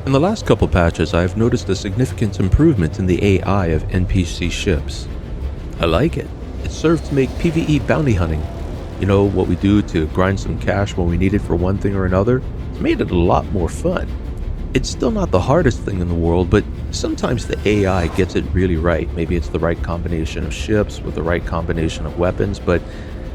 In the last couple patches, I have noticed a significant improvement in the AI of NPC ships. I like it. It serves to make PvE bounty hunting, what we do to grind some cash when we need it for one thing or another, it's made it a lot more fun. It's still not the hardest thing in the world, but sometimes the AI gets it really right. Maybe it's the right combination of ships with the right combination of weapons, but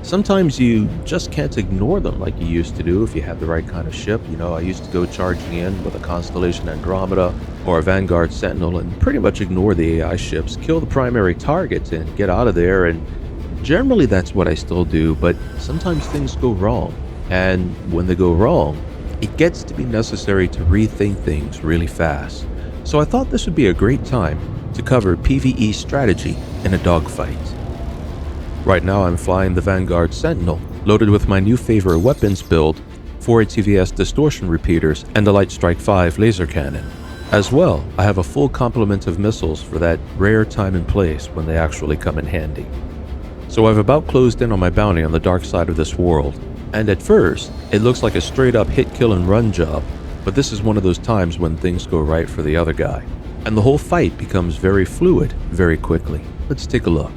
sometimes you just can't ignore them like you used to do if you had the right kind of ship. I used to go charging in with a Constellation Andromeda or a Vanguard Sentinel and pretty much ignore the AI ships, kill the primary targets and get out of there, and generally that's what I still do, but sometimes things go wrong. And when they go wrong, it gets to be necessary to rethink things really fast. So I thought this would be a great time to cover PvE strategy in a dogfight. Right now I'm flying the Vanguard Sentinel, loaded with my new favorite weapons build, 4 ATVS distortion repeaters and the Light Strike 5 laser cannon. As well, I have a full complement of missiles for that rare time and place when they actually come in handy. So I've about closed in on my bounty on the dark side of this world, and at first, it looks like a straight up hit, kill, and run job, but this is one of those times when things go right for the other guy, and the whole fight becomes very fluid very quickly. Let's take a look.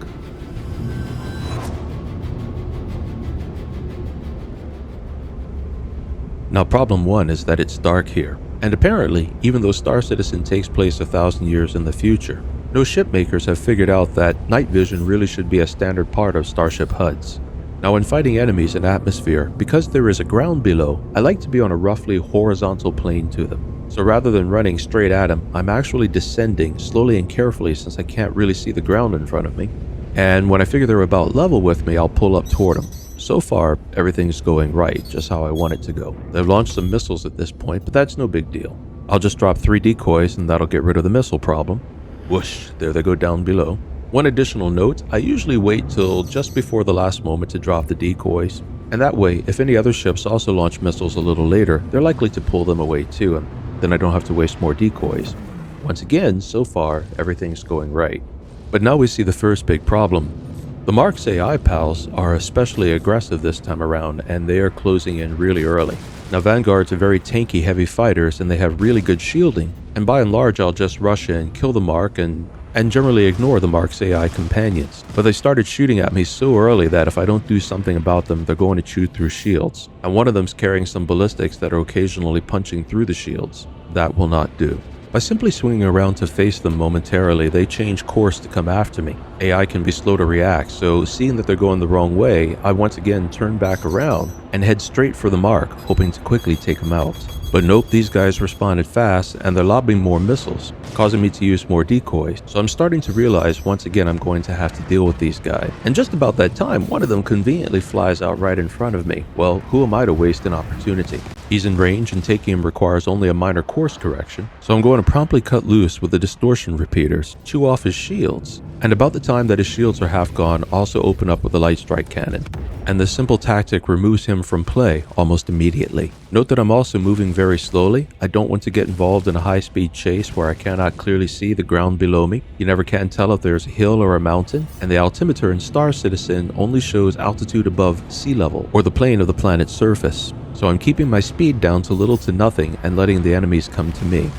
Now problem 1 is that it's dark here, and apparently, even though Star Citizen takes place 1,000 years in the future, no ship makers have figured out that night vision really should be a standard part of starship HUDs. Now when fighting enemies in atmosphere, because there is a ground below, I like to be on a roughly horizontal plane to them. So rather than running straight at them, I'm actually descending slowly and carefully since I can't really see the ground in front of me. And when I figure they're about level with me, I'll pull up toward them. So far, everything's going right, just how I want it to go. They've launched some missiles at this point, but that's no big deal. I'll just drop 3 decoys and that'll get rid of the missile problem. Whoosh, there they go down below. One additional note, I usually wait till just before the last moment to drop the decoys. And that way, if any other ships also launch missiles a little later, they're likely to pull them away too, and then I don't have to waste more decoys. Once again, so far, everything's going right. But now we see the first big problem. The Mark's AI pals are especially aggressive this time around, and they are closing in really early. Now Vanguards are very tanky heavy fighters and they have really good shielding, and by and large I'll just rush in, kill the Mark, and generally ignore the Mark's AI companions. But they started shooting at me so early that if I don't do something about them, they're going to chew through shields. And one of them's carrying some ballistics that are occasionally punching through the shields. That will not do. By simply swinging around to face them momentarily, they change course to come after me. AI can be slow to react, so seeing that they're going the wrong way, I once again turn back around and head straight for the Mark, hoping to quickly take him out. But nope, these guys responded fast and they're lobbing more missiles, causing me to use more decoys. So I'm starting to realize once again I'm going to have to deal with these guys. And just about that time, one of them conveniently flies out right in front of me. Well, who am I to waste an opportunity? He's in range and taking him requires only a minor course correction, so I'm going to promptly cut loose with the distortion repeaters, chew off his shields, and about the time that his shields are half gone, also open up with the light strike cannon. And this simple tactic removes him from play almost immediately. Note that I'm also moving very slowly. I don't want to get involved in a high-speed chase where I cannot clearly see the ground below me. You never can tell if there's a hill or a mountain, and the altimeter in Star Citizen only shows altitude above sea level, or the plane of the planet's surface. So I'm keeping my speed down to little to nothing and letting the enemies come to me.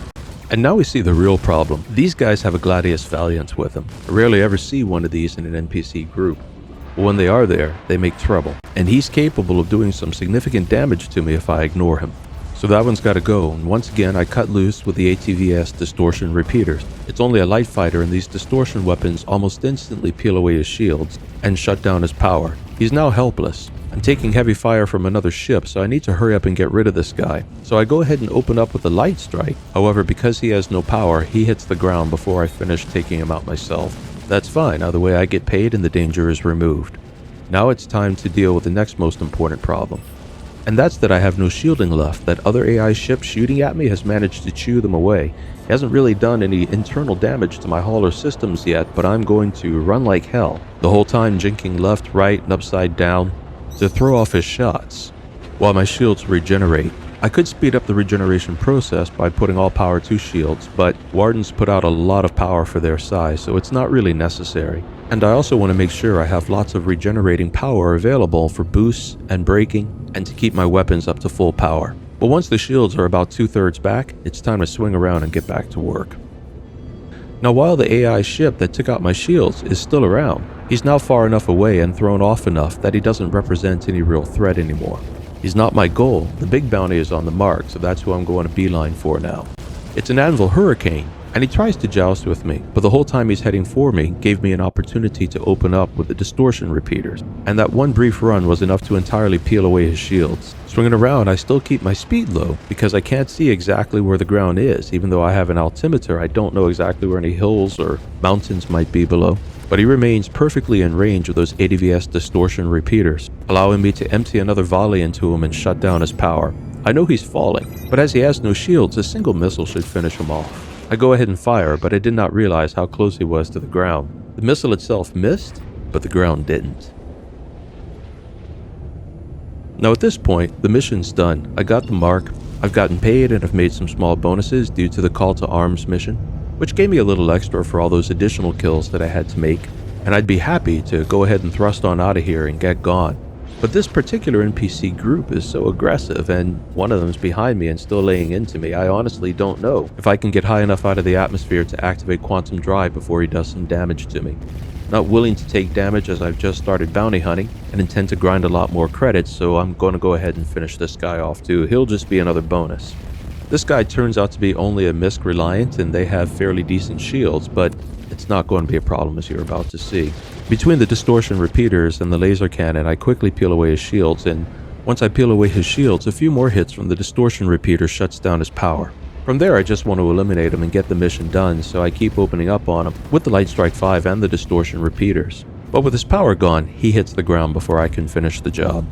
And now we see the real problem. These guys have a Gladius Valiant with them. I rarely ever see one of these in an NPC group. But when they are there, they make trouble. And he's capable of doing some significant damage to me if I ignore him. So that one's gotta go, and once again I cut loose with the ATVS distortion repeaters. It's only a light fighter and these distortion weapons almost instantly peel away his shields and shut down his power. He's now helpless. I'm taking heavy fire from another ship, so I need to hurry up and get rid of this guy. So I go ahead and open up with a light strike. However, because he has no power, he hits the ground before I finish taking him out myself. That's fine, either way I get paid and the danger is removed. Now it's time to deal with the next most important problem. And that's that I have no shielding left. That other AI ship shooting at me has managed to chew them away. He hasn't really done any internal damage to my hauler systems yet, but I'm going to run like hell, the whole time jinking left, right, and upside down to throw off his shots, while my shields regenerate. I could speed up the regeneration process by putting all power to shields, but Wardens put out a lot of power for their size, so it's not really necessary. And I also want to make sure I have lots of regenerating power available for boosts and braking, and to keep my weapons up to full power. But once the shields are about 2/3 back, it's time to swing around and get back to work. Now while the AI ship that took out my shields is still around, he's now far enough away and thrown off enough that he doesn't represent any real threat anymore. He's not my goal, the big bounty is on the mark, so that's who I'm going to beeline for now. It's an Anvil Hurricane, and he tries to joust with me, but the whole time he's heading for me gave me an opportunity to open up with the distortion repeaters, and that one brief run was enough to entirely peel away his shields. Swinging around, I still keep my speed low because I can't see exactly where the ground is. Even though I have an altimeter, I don't know exactly where any hills or mountains might be below. But he remains perfectly in range of those ADVS distortion repeaters, allowing me to empty another volley into him and shut down his power. I know he's falling, but as he has no shields, a single missile should finish him off. I go ahead and fire, but I did not realize how close he was to the ground. The missile itself missed, but the ground didn't. Now at this point, the mission's done. I got the mark, I've gotten paid, and I've made some small bonuses due to the call to arms mission, which gave me a little extra for all those additional kills that I had to make, and I'd be happy to go ahead and thrust on out of here and get gone. But this particular NPC group is so aggressive, and one of them's behind me and still laying into me. I honestly don't know if I can get high enough out of the atmosphere to activate Quantum Drive before he does some damage to me. Not willing to take damage as I've just started bounty hunting and intend to grind a lot more credits, so I'm going to go ahead and finish this guy off too. He'll just be another bonus. This guy turns out to be only a Misc Reliant, and they have fairly decent shields, but it's not going to be a problem as you're about to see. Between the distortion repeaters and the laser cannon, I quickly peel away his shields, and once I peel away his shields, a few more hits from the distortion repeater shuts down his power. From there, I just want to eliminate him and get the mission done, so I keep opening up on him with the Light Strike 5 and the distortion repeaters. But with his power gone, he hits the ground before I can finish the job.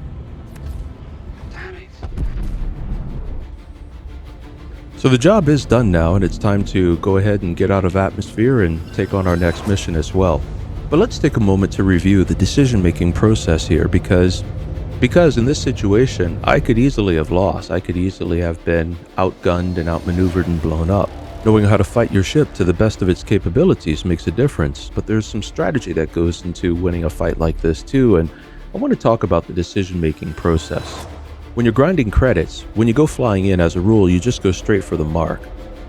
So the job is done now, and it's time to go ahead and get out of atmosphere and take on our next mission as well. But let's take a moment to review the decision-making process here, because in this situation, I could easily have lost. I could easily have been outgunned and outmaneuvered and blown up. Knowing how to fight your ship to the best of its capabilities makes a difference, but there's some strategy that goes into winning a fight like this too, and I want to talk about the decision-making process. When you're grinding credits, when you go flying in, as a rule, you just go straight for the mark.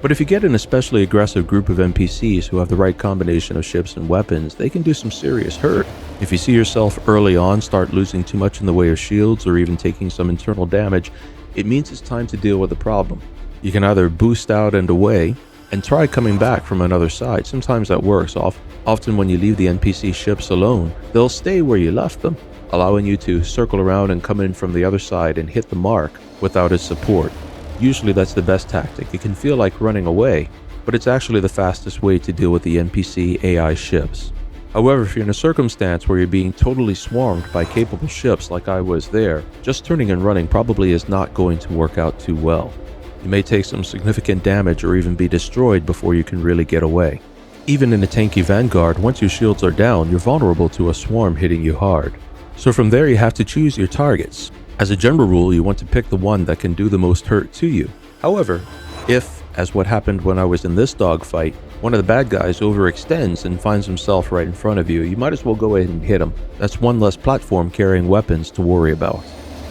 But if you get an especially aggressive group of NPCs who have the right combination of ships and weapons, they can do some serious hurt. If you see yourself early on start losing too much in the way of shields or even taking some internal damage, it means it's time to deal with the problem. You can either boost out and away and try coming back from another side. Sometimes that works. Often when you leave the NPC ships alone, they'll stay where you left them, allowing you to circle around and come in from the other side and hit the mark without its support. Usually that's the best tactic. It can feel like running away, but it's actually the fastest way to deal with the NPC AI ships. However, if you're in a circumstance where you're being totally swarmed by capable ships like I was there, just turning and running probably is not going to work out too well. You may take some significant damage or even be destroyed before you can really get away. Even in a tanky vanguard, once your shields are down, you're vulnerable to a swarm hitting you hard. So from there you have to choose your targets. As a general rule, you want to pick the one that can do the most hurt to you. However, if, as what happened when I was in this dogfight, one of the bad guys overextends and finds himself right in front of you, you might as well go ahead and hit him. That's one less platform carrying weapons to worry about.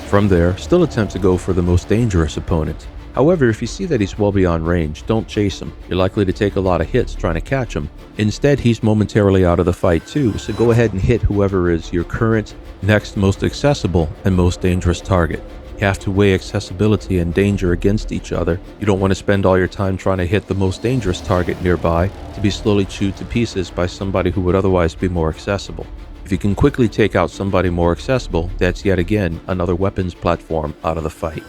From there, still attempt to go for the most dangerous opponent. However, if you see that he's well beyond range, don't chase him. You're likely to take a lot of hits trying to catch him. Instead, he's momentarily out of the fight too, so go ahead and hit whoever is your current, next most accessible, and most dangerous target. You have to weigh accessibility and danger against each other. You don't want to spend all your time trying to hit the most dangerous target nearby to be slowly chewed to pieces by somebody who would otherwise be more accessible. If you can quickly take out somebody more accessible, that's yet again another weapons platform out of the fight.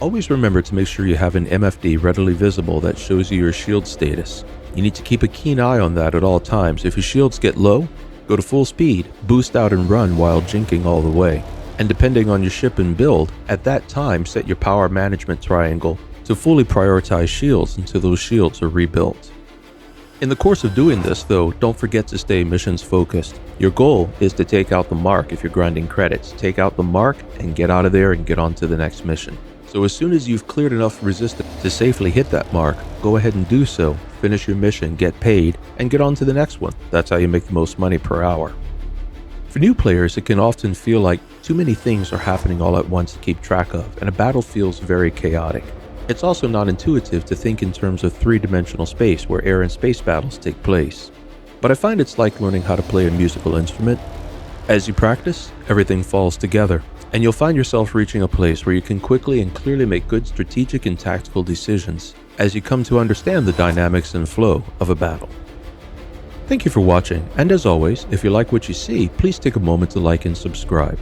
Always remember to make sure you have an MFD readily visible that shows you your shield status. You need to keep a keen eye on that at all times. If your shields get low, go to full speed, boost out and run while jinking all the way. And depending on your ship and build, at that time set your power management triangle to fully prioritize shields until those shields are rebuilt. In the course of doing this though, don't forget to stay missions focused. Your goal is to take out the mark if you're grinding credits. Take out the mark and get out of there and get on to the next mission. So as soon as you've cleared enough resistance to safely hit that mark, go ahead and do so, finish your mission, get paid, and get on to the next one. That's how you make the most money per hour. For new players, it can often feel like too many things are happening all at once to keep track of, and a battle feels very chaotic. It's also not intuitive to think in terms of three-dimensional space where air and space battles take place. But I find it's like learning how to play a musical instrument. As you practice, everything falls together, and you'll find yourself reaching a place where you can quickly and clearly make good strategic and tactical decisions as you come to understand the dynamics and flow of a battle. Thank you for watching, and as always, if you like what you see, please take a moment to like and subscribe.